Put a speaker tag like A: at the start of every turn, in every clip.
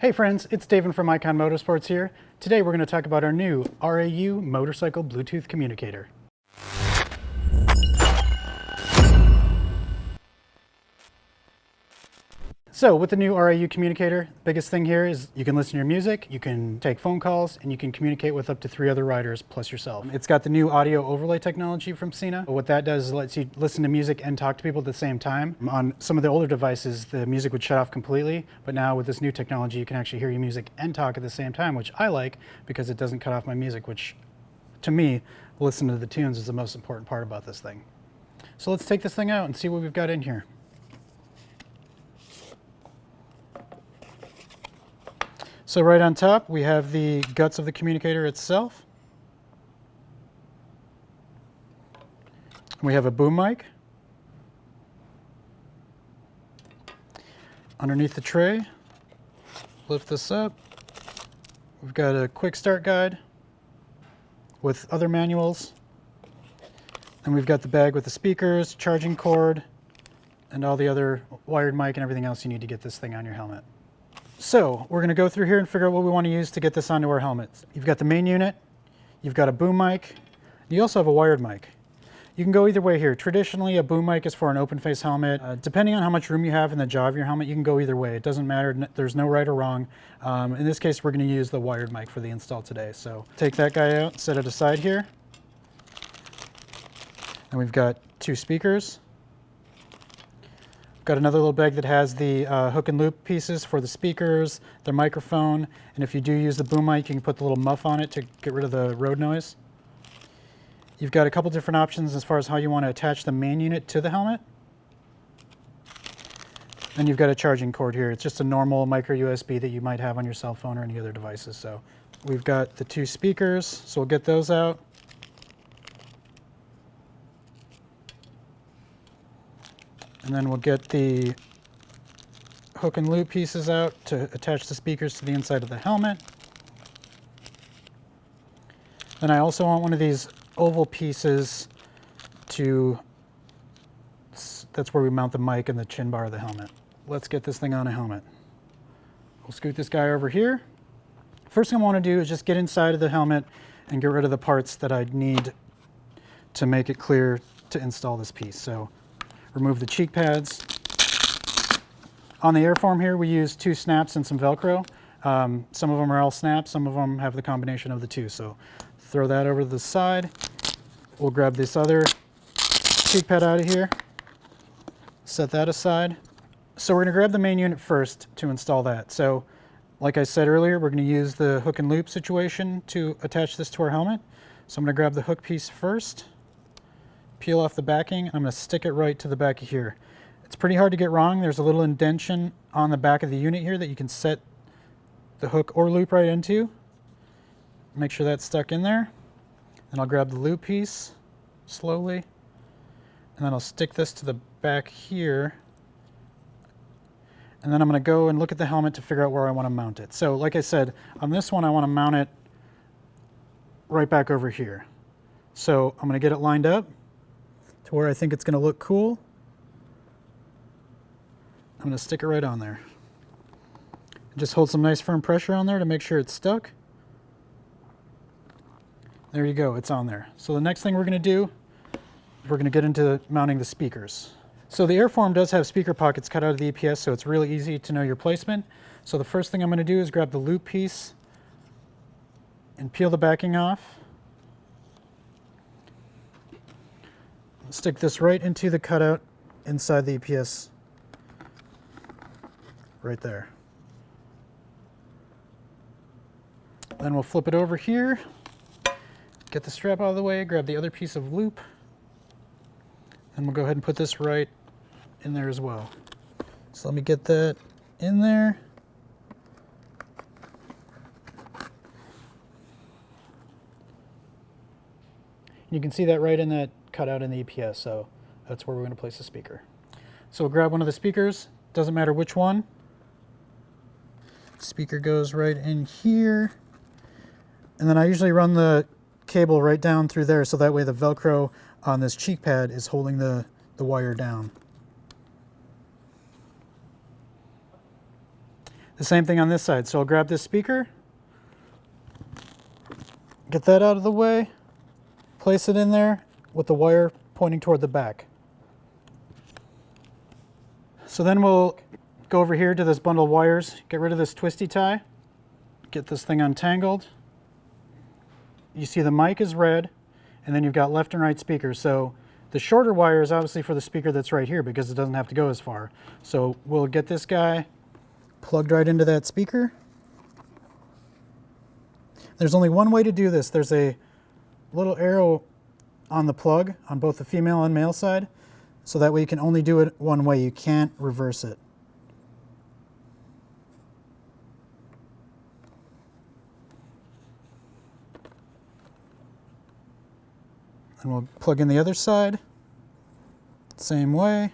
A: Hey friends, it's Davin from Motosports here. Today we're going to talk about our new RAU motorcycle Bluetooth communicator. So with the new RAU communicator, biggest thing here is you can listen to your music, you can take phone calls, and you can communicate with up to 3 other riders plus yourself. It's got the new audio overlay technology from Sena. What that does is it lets you listen to music and talk to people at the same time. On some of the older devices, the music would shut off completely, but now with this new technology, you can actually hear your music and talk at the same time, which I like because it doesn't cut off my music, which to me, listening to the tunes is the most important part about this thing. So let's take this thing out and see what we've got in here. So right on top, we have the guts of the communicator itself. We have a boom mic. Underneath the tray, lift this up. We've got a quick start guide with other manuals. And we've got the bag with the speakers, charging cord, and all the other wired mic and everything else you need to get this thing on your helmet. So we're going to go through here and figure out what we want to use to get this onto our helmets. You've got the main unit, you've got a boom mic, you also have a wired mic. You can go either way here. Traditionally, a boom mic is for an open face helmet. Depending on how much room you have in the jaw of your helmet, you can go either way. It doesn't matter, there's no right or wrong. In this case, we're going to use the wired mic for the install today. So take that guy out, set it aside here. And we've got 2 speakers. Got another little bag that has the hook and loop pieces for the speakers, the microphone, and if you do use the boom mic, you can put the little muff on it to get rid of the road noise. You've got a couple different options as far as how you want to attach the main unit to the helmet. And you've got a charging cord here. It's just a normal micro USB that you might have on your cell phone or any other devices. So we've got the 2 speakers, so we'll get those out. And then we'll get the hook and loop pieces out to attach the speakers to the inside of the helmet. Then I also want one of these oval pieces that's where we mount the mic and the chin bar of the helmet. Let's get this thing on a helmet. We'll scoot this guy over here. First thing I want to do is just get inside of the helmet and get rid of the parts that I need to make it clear to install this piece. So remove the cheek pads. On the airform here, we use 2 snaps and some Velcro. Some of them are all snaps, some of them have the combination of the 2. So throw that over to the side. We'll grab this other cheek pad out of here. Set that aside. So we're gonna grab the main unit first to install that. So like I said earlier, we're gonna use the hook and loop situation to attach this to our helmet. So I'm gonna grab the hook piece first, peel off the backing, I'm going to stick it right to the back of here. It's pretty hard to get wrong. There's a little indentation on the back of the unit here that you can set the hook or loop right into. Make sure that's stuck in there. Then I'll grab the loop piece slowly, and then I'll stick this to the back here. And then I'm going to go and look at the helmet to figure out where I want to mount it. So like I said, on this one I want to mount it right back over here. So I'm going to get it lined up to where I think it's going to look cool. I'm going to stick it right on there. Just hold some nice firm pressure on there to make sure it's stuck. There you go, it's on there. So the next thing we're going to do, we're going to get into mounting the speakers. So the airform does have speaker pockets cut out of the EPS, so it's really easy to know your placement. So the first thing I'm going to do is grab the loop piece and peel the backing off. Stick this right into the cutout inside the EPS, right there. Then we'll flip it over here, get the strap out of the way, grab the other piece of loop, and we'll go ahead and put this right in there as well. So let me get that in there. You can see that right in that cutout in the EPS, so that's where we're going to place the speaker. So we'll grab one of the speakers, doesn't matter which one. Speaker goes right in here, and then I usually run the cable right down through there so that way the Velcro on this cheek pad is holding the wire down. The same thing on this side. So I'll grab this speaker, get that out of the way, place it in there with the wire pointing toward the back. So then we'll go over here to this bundle of wires, get rid of this twisty tie, get this thing untangled. You see the mic is red, and then you've got left and right speakers. So the shorter wire is obviously for the speaker that's right here because it doesn't have to go as far. So we'll get this guy plugged right into that speaker. There's only one way to do this. There's a little arrow on the plug on both the female and male side, so that way you can only do it one way. You can't reverse it. And we'll plug in the other side, same way.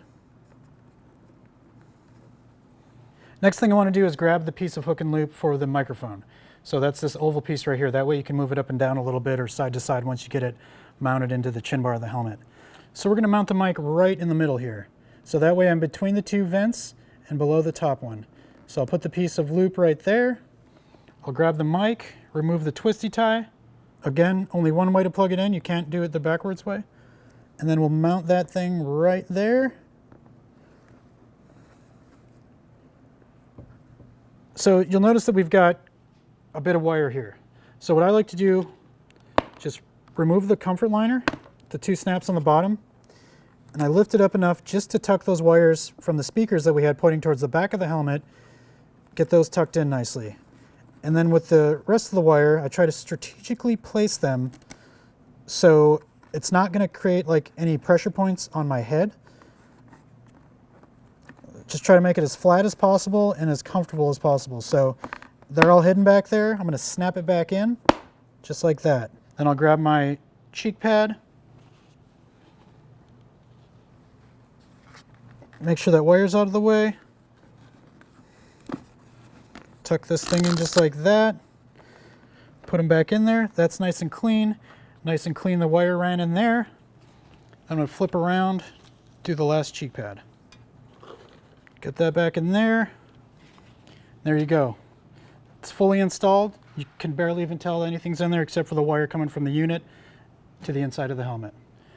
A: Next thing I want to do is grab the piece of hook and loop for the microphone. So that's this oval piece right here. That way you can move it up and down a little bit or side to side once you get it mounted into the chin bar of the helmet. So we're going to mount the mic right in the middle here. So that way I'm between the two vents and below the top one. So I'll put the piece of loop right there. I'll grab the mic, remove the twisty tie. Again, only one way to plug it in. You can't do it the backwards way. And then we'll mount that thing right there. So you'll notice that we've got a bit of wire here. So what I like to do, just remove the comfort liner, the two snaps on the bottom, and I lift it up enough just to tuck those wires from the speakers that we had pointing towards the back of the helmet, get those tucked in nicely. And then with the rest of the wire, I try to strategically place them so it's not going to create like any pressure points on my head. Just try to make it as flat as possible and as comfortable as possible. So they're all hidden back there. I'm going to snap it back in, just like that. Then I'll grab my cheek pad. Make sure that wire's out of the way. Tuck this thing in just like that. Put them back in there. That's nice and clean. Nice and clean the wire ran in there. I'm going to flip around, do the last cheek pad. Get that back in there. There you go. It's fully installed. You can barely even tell anything's in there except for the wire coming from the unit to the inside of the helmet.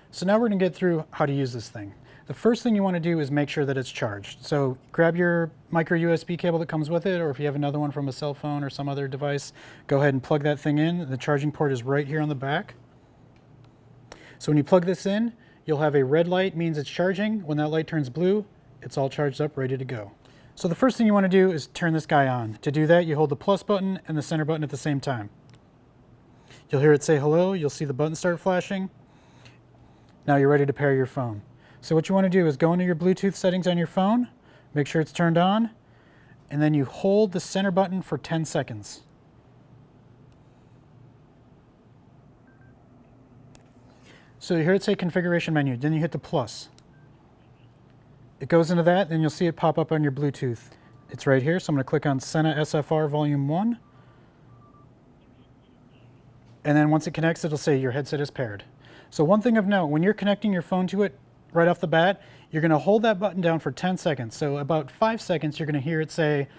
A: So now we're going to get through how to use this thing. The first thing you want to do is make sure that it's charged. So grab your micro USB cable that comes with it, or if you have another one from a cell phone or some other device, go ahead and plug that thing in. The charging port is right here on the back. So when you plug this in, you'll have a red light, means it's charging. When that light turns blue, it's all charged up, ready to go. So the first thing you want to do is turn this guy on. To do that, you hold the plus button and the center button at the same time. You'll hear it say hello. You'll see the button start flashing. Now you're ready to pair your phone. So what you want to do is go into your Bluetooth settings on your phone, make sure it's turned on, and then you hold the center button for 10 seconds. So you hear it say configuration menu, then you hit the plus. It goes into that, then you'll see it pop up on your Bluetooth. It's right here, so I'm going to click on Sena SFR Volume 1. And then once it connects, it'll say your headset is paired. So one thing of note, when you're connecting your phone to it right off the bat, you're going to hold that button down for 10 seconds. So about 5 seconds, you're going to hear it say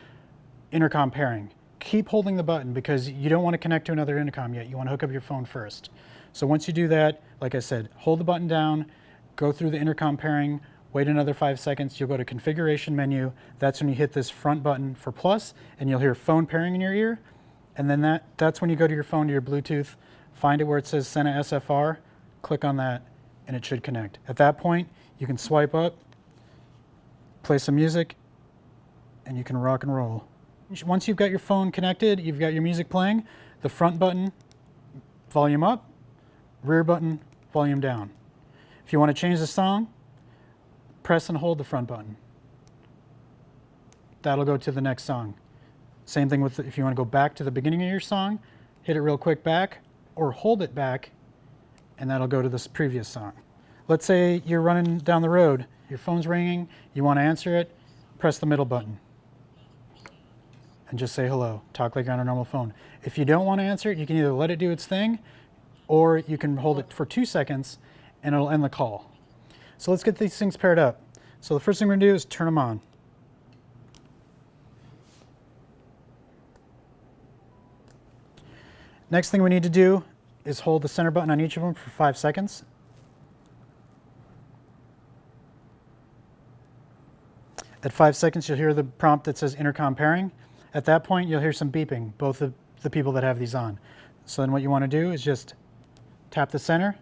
A: intercom pairing. Keep holding the button because you don't want to connect to another intercom yet. You want to hook up your phone first. So once you do that, like I said, hold the button down, go through the intercom pairing, wait another 5 seconds, you'll go to configuration menu. That's when you hit this front button for plus, and you'll hear phone pairing in your ear. And then that's when you go to your phone, to your Bluetooth, find it where it says Sena SFR, click on that, and it should connect. At that point, you can swipe up, play some music, and you can rock and roll. Once you've got your phone connected, you've got your music playing, the front button, volume up, rear button, volume down. If you want to change the song, press and hold the front button. That'll go to the next song. Same thing with if you want to go back to the beginning of your song, hit it real quick back, or hold it back, and that'll go to this previous song. Let's say you're running down the road, your phone's ringing, you want to answer it, press the middle button and just say hello, talk like you're on a normal phone. If you don't want to answer it, you can either let it do its thing, or you can hold it for 2 seconds and it'll end the call. So let's get these things paired up. So the first thing we're going to do is turn them on. Next thing we need to do is hold the center button on each of them for 5 seconds. At 5 seconds, you'll hear the prompt that says intercom pairing. At that point, you'll hear some beeping, both of the people that have these on. So then what you want to do is just tap the center.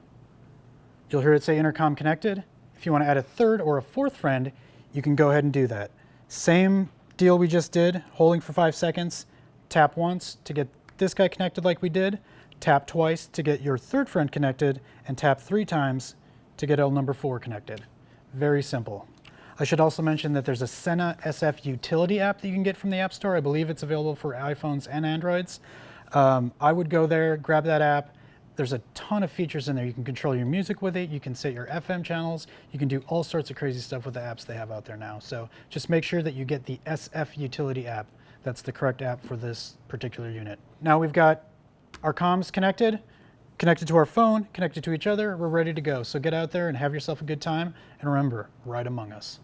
A: You'll hear it say intercom connected. If you want to add a third or a fourth friend, you can go ahead and do that. Same deal we just did, holding for 5 seconds, tap once to get this guy connected like we did, tap twice to get your third friend connected, and tap 3 times to get L number 4 connected. Very simple. I should also mention that there's a Sena SF utility app that you can get from the App Store. I believe it's available for iPhones and Androids. I would go there, grab that app. There's a ton of features in there. You can control your music with it. You can set your FM channels. You can do all sorts of crazy stuff with the apps they have out there now. So just make sure that you get the SF utility app. That's the correct app for this particular unit. Now we've got our comms connected to our phone, connected to each other. We're ready to go. So get out there and have yourself a good time. And remember, ride among us.